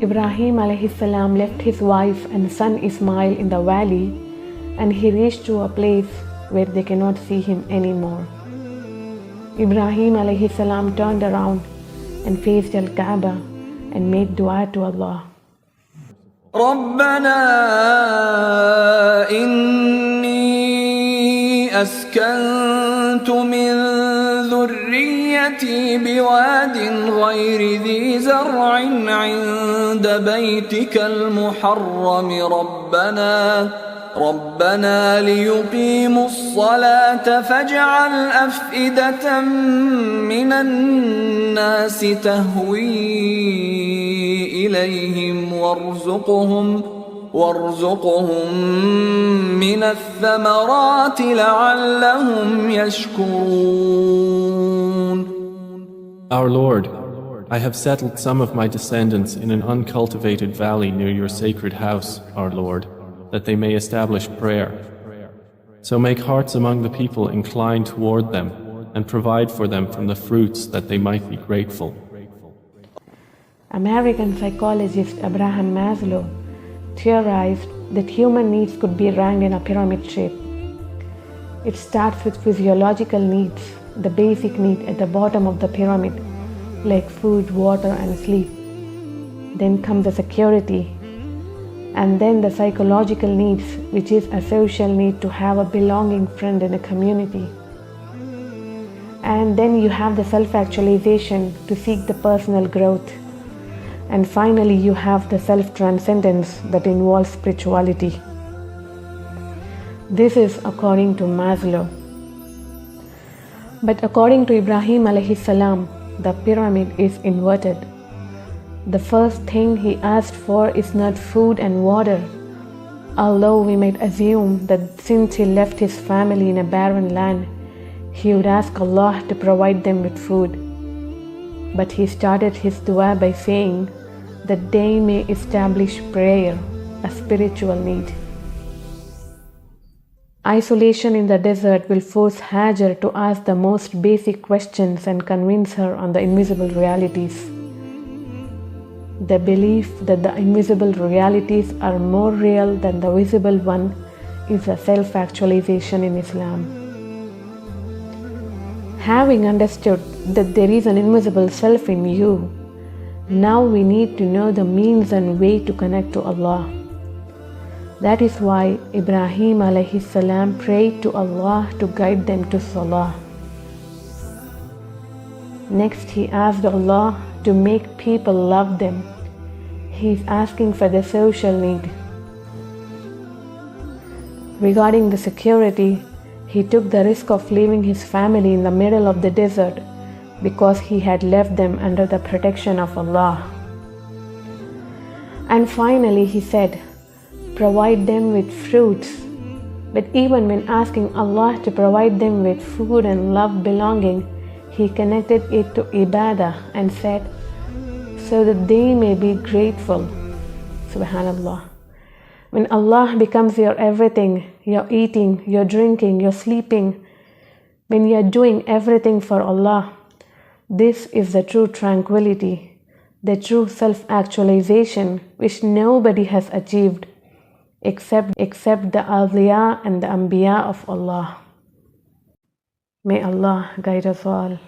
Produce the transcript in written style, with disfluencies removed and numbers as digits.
Ibrahim alayhi salam left his wife and son Ismail in the valley, and he reached to a place where they cannot see him anymore. Ibrahim alayhi salam turned around and faced Al-Kaaba and made dua to Allah. ربنا إني أسكنت من ذريتي بواد غير ذي زرع عند بيتك المحرم ربنا ليقيموا الصلاة فاجعل أفئدة من الناس تهوي إليهم وارزقهم من الثمرات لعلهم يشكرون. Our Lord, I have settled some of my descendants in an uncultivated valley near your sacred house, our Lord, that they may establish prayer. So make hearts among the people inclined toward them and provide for them from the fruits that they might be grateful. American psychologist Ibrahim Maslow theorized that human needs could be ranked in a pyramid shape. It starts with physiological needs, the basic need at the bottom of the pyramid, like food, water, and sleep. Then comes the security, and then the psychological needs, which is a social need to have a belonging friend in a community. And then you have the self-actualization to seek the personal growth. And finally, you have the self-transcendence that involves spirituality. This is according to Maslow. But according to Ibrahim alayhi salam, the pyramid is inverted. The first thing he asked for is not food and water, although we might assume that since he left his family in a barren land, he would ask Allah to provide them with food. But he started his dua by saying that they may establish prayer, a spiritual need. Isolation in the desert will force Hajar to ask the most basic questions and convince her on the invisible realities. The belief that the invisible realities are more real than the visible one is a self-actualization in Islam. Having understood that there is an invisible self in you, now we need to know the means and way to connect to Allah. That is why Ibrahim alayhi salam prayed to Allah to guide them to Salah. Next, he asked Allah to make people love them. He is asking for the social need. Regarding the security, he took the risk of leaving his family in the middle of the desert because he had left them under the protection of Allah. And finally, he said, provide them with fruits. But even when asking Allah to provide them with food and love belonging, he connected it to ibadah and said, so that they may be grateful. Subhanallah. When Allah becomes your everything, your eating, your drinking, your sleeping, when you are doing everything for Allah, this is the true tranquility, the true self-actualization which nobody has achieved except the awliya and the anbiya of Allah. May Allah guide us all.